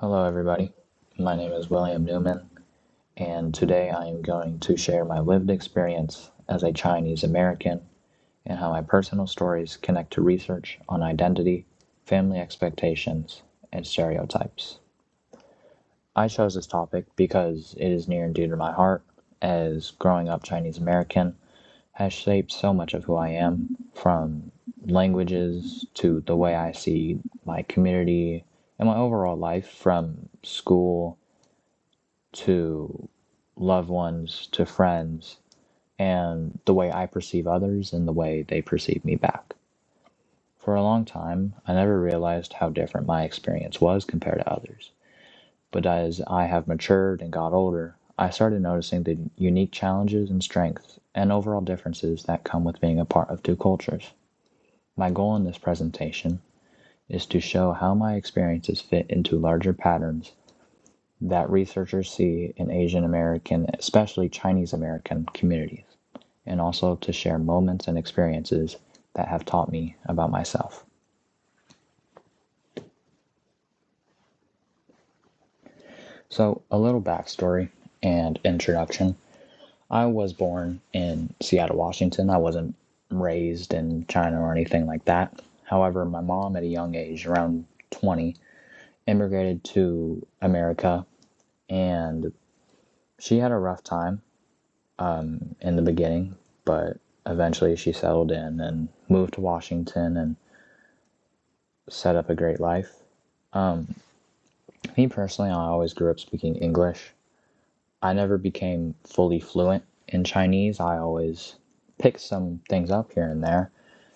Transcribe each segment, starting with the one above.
Hello, everybody. My name is William Newman, and today I am going to share my lived experience as a Chinese American and how my personal stories connect to research on identity, family expectations, and stereotypes. I chose this topic because it is near and dear to my heart, as growing up Chinese American has shaped so much of who I am, from languages to the way I see my community and my overall life, from school to loved ones to friends, and the way I perceive others and the way they perceive me back. For a long time, I never realized how different my experience was compared to others. But as I have matured and got older, I started noticing the unique challenges and strengths and overall differences that come with being a part of two cultures. My goal in this presentation is to show how my experiences fit into larger patterns that researchers see in Asian American, especially Chinese American communities, and also to share moments and experiences that have taught me about myself. So, a little backstory and introduction. I was born in Seattle, Washington. I wasn't raised in China or anything like that. However, my mom at a young age, around 20, immigrated to America, and she had a rough time in the beginning, but eventually she settled in and moved to Washington and set up a great life. Um, Me personally, I always grew up speaking English. I never became fully fluent in Chinese. I always picked some things up here and there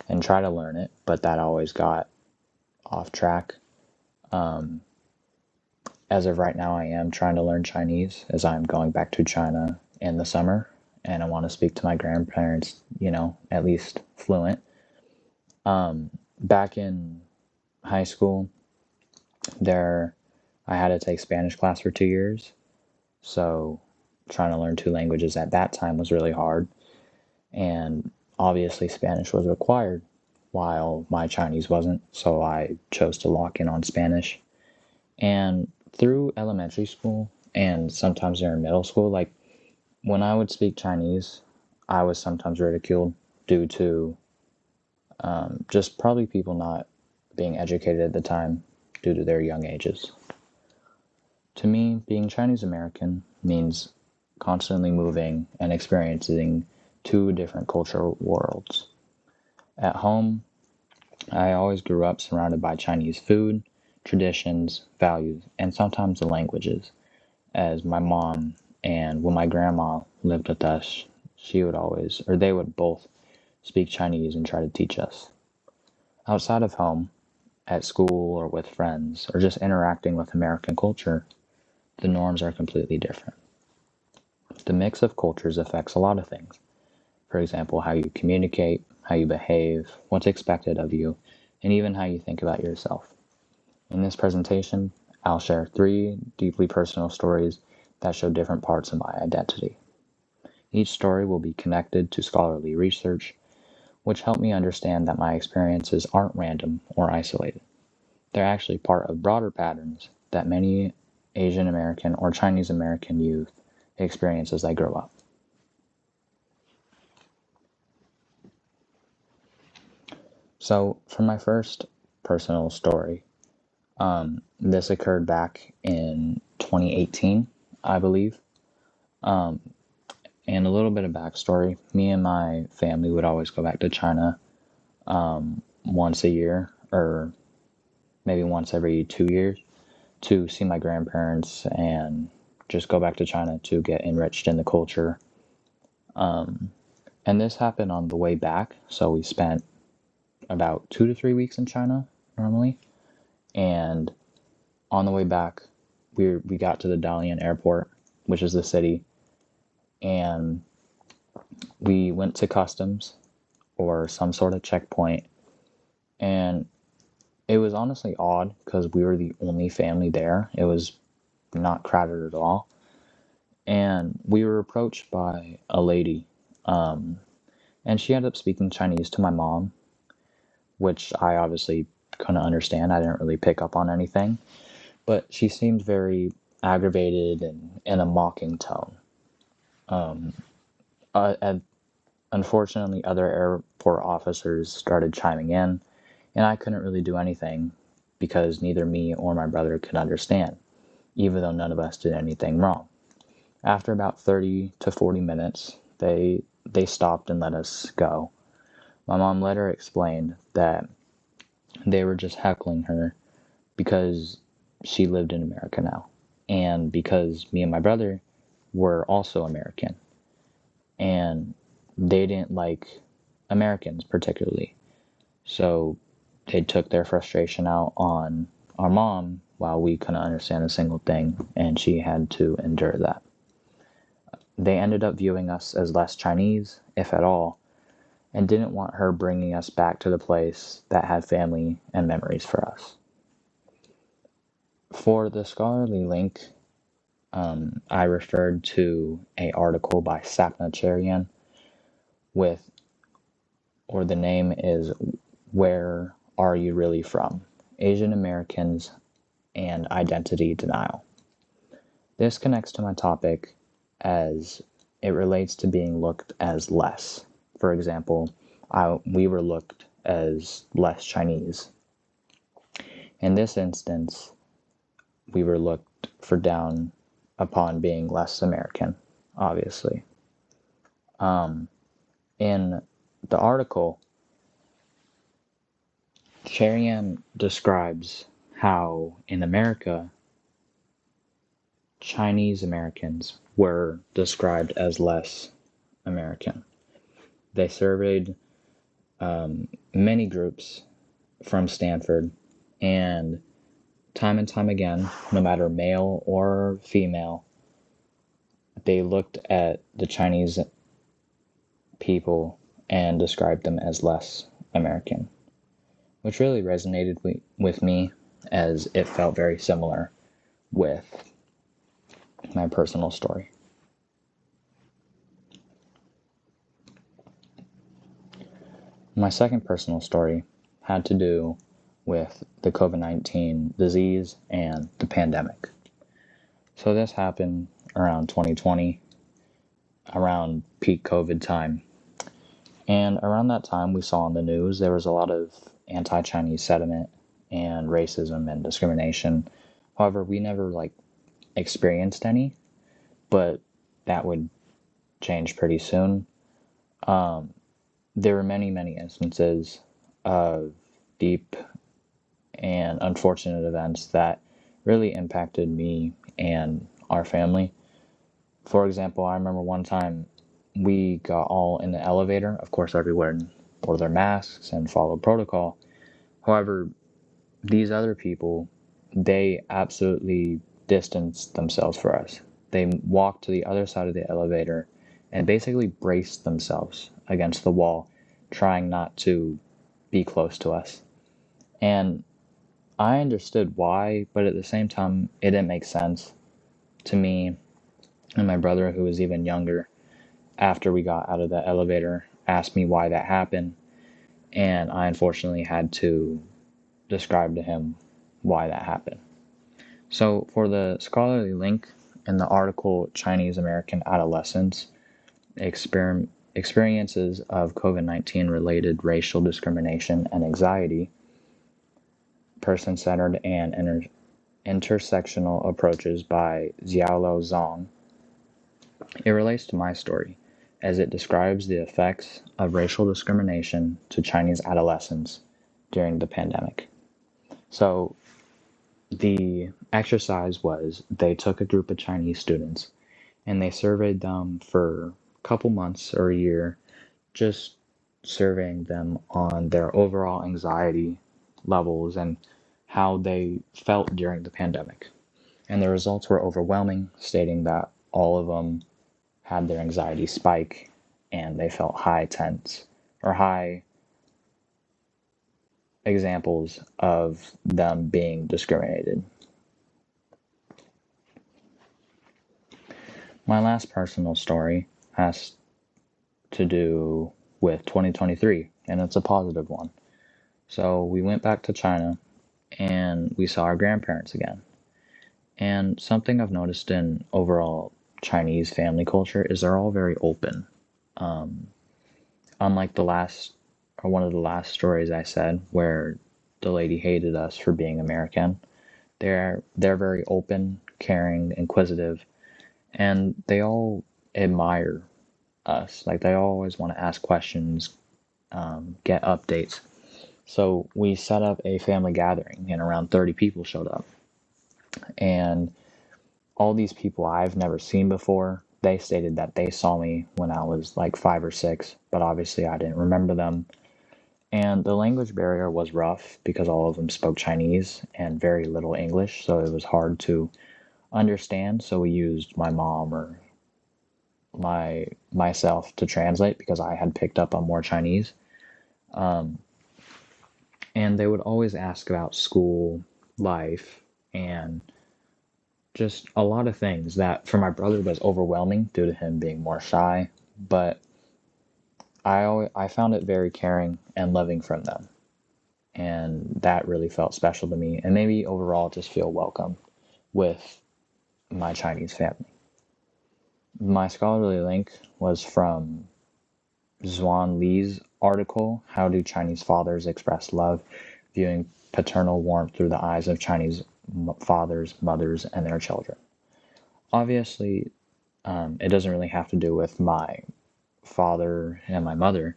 and try to learn it, but that always got off track. Um, as of right now, I am trying to learn Chinese as I'm going back to China in the summer, and I want to speak to my grandparents, at least fluent. Back in high school, there I had to take Spanish class for 2 years, so trying to learn two languages at that time was really hard, and obviously Spanish was required while my Chinese wasn't, so I chose to lock in on Spanish. And through elementary school and sometimes during middle school, like when I would speak Chinese, I was sometimes ridiculed due to just probably people not being educated at the time due to their young ages. To me, being Chinese American means constantly moving and experiencing two different cultural worlds. At home, I always grew up surrounded by Chinese food, traditions, values, and sometimes the languages, as my mom and when my grandma lived with us, she would always, or they would both speak Chinese and try to teach us. Outside of home, at school or with friends, or just interacting with American culture, the norms are completely different. The mix of cultures affects a lot of things. For example, how you communicate, how you behave, what's expected of you, and even how you think about yourself. In this presentation, I'll share 3 deeply personal stories that show different parts of my identity. Each story will be connected to scholarly research, which help me understand that my experiences aren't random or isolated. They're actually part of broader patterns that many Asian American or Chinese American youth experience as they grow up. So, for my first personal story, this occurred back in 2018, I believe. And a little bit of backstory, me and my family would always go back to China once a year, or maybe once every 2 years, to see my grandparents and just go back to China to get enriched in the culture. And this happened on the way back, so we spent about 2 to 3 weeks in China normally. And on the way back, we got to the Dalian airport, which is the city, and we went to customs or some sort of checkpoint, and it was honestly odd because we were the only family there. It was not crowded at all, and we were approached by a lady, and she ended up speaking Chinese to my mom, which I obviously couldn't understand. I didn't really pick up on anything, but she seemed very aggravated and in a mocking tone. Um, and unfortunately, other airport officers started chiming in, and I couldn't really do anything because neither me or my brother could understand, even though none of us did anything wrong. After about 30 to 40 minutes, they stopped and let us go. My mom later explained that they were just heckling her because she lived in America now, and because me and my brother were also American, and they didn't like Americans particularly. So they took their frustration out on our mom while we couldn't understand a single thing, and she had to endure that. They ended up viewing us as less Chinese, if at all, and didn't want her bringing us back to the place that had family and memories for us. For the scholarly link, I referred to an article by Sapna Cherian with, or the name is Where Are You Really From? Asian Americans and Identity Denial. This connects to my topic as it relates to being looked as less. For example, we were looked as less Chinese. In this instance, we were looked for down upon being less American, obviously. In the article, Cherian describes how in America, Chinese Americans were described as less American. They surveyed many groups from Stanford, and time again, no matter male or female, they looked at the Chinese people and described them as less American, which really resonated with me as it felt very similar with my personal story. My second personal story had to do with the COVID-19 disease and the pandemic. So this happened around 2020, around peak COVID time. And around that time, we saw on the news there was a lot of anti-Chinese sentiment and racism and discrimination. However, we never experienced any, but that would change pretty soon. There were many instances of deep and unfortunate events that really impacted me and our family. For example, I remember one time we got all in the elevator. Of course, everyone wore their masks and followed protocol. However, these other people, they absolutely distanced themselves for us. They walked to the other side of the elevator and basically braced themselves against the wall, trying not to be close to us. And I understood why, but at the same time, it didn't make sense to me. And my brother, who was even younger, after we got out of the elevator, asked me why that happened. And I unfortunately had to describe to him why that happened. So for the scholarly link in the article, Chinese American Adolescents, Experiences of COVID-19 Related Racial Discrimination and Anxiety, Person-Centered and Intersectional Approaches by Xiaolao Zhang, it relates to my story, as it describes the effects of racial discrimination to Chinese adolescents during the pandemic. So the exercise was they took a group of Chinese students and they surveyed them for a couple months or a year, just surveying them on their overall anxiety levels and how they felt during the pandemic. And the results were overwhelming, stating that all of them had their anxiety spike and they felt high examples of them being discriminated. My last personal story has to do with 2023, and it's a positive one. So we went back to China and we saw our grandparents again. And something I've noticed in overall Chinese family culture is they're all very open. Unlike one of the last stories I said, where the lady hated us for being American, they're very open, caring, inquisitive, and they all admire us. Like they always want to ask questions, get updates. So we set up a family gathering, and around 30 people showed up. And all these people I've never seen before, they stated that they saw me when I was like 5 or 6, but obviously I didn't remember them. And the language barrier was rough because all of them spoke Chinese and very little English, so it was hard to understand. So we used my mom or myself to translate because I had picked up on more Chinese. And they would always ask about school, life, and just a lot of things that for my brother was overwhelming due to him being more shy. But I found it very caring and loving from them, and that really felt special to me. And maybe overall, just feel welcome with my Chinese family. My scholarly link was from Zhuan Li's article, How Do Chinese Fathers Express Love? Viewing Paternal Warmth Through the Eyes of Chinese Fathers, Mothers, and Their Children. Obviously, it doesn't really have to do with my father and my mother.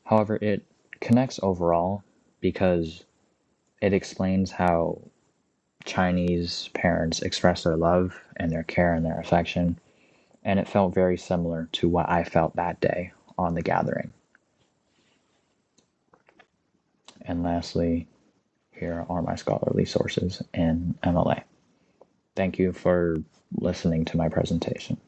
However, it connects overall because it explains how Chinese parents express their love and their care and their affection. And it felt very similar to what I felt that day on the gathering. And lastly, here are my scholarly sources in MLA. Thank you for listening to my presentation.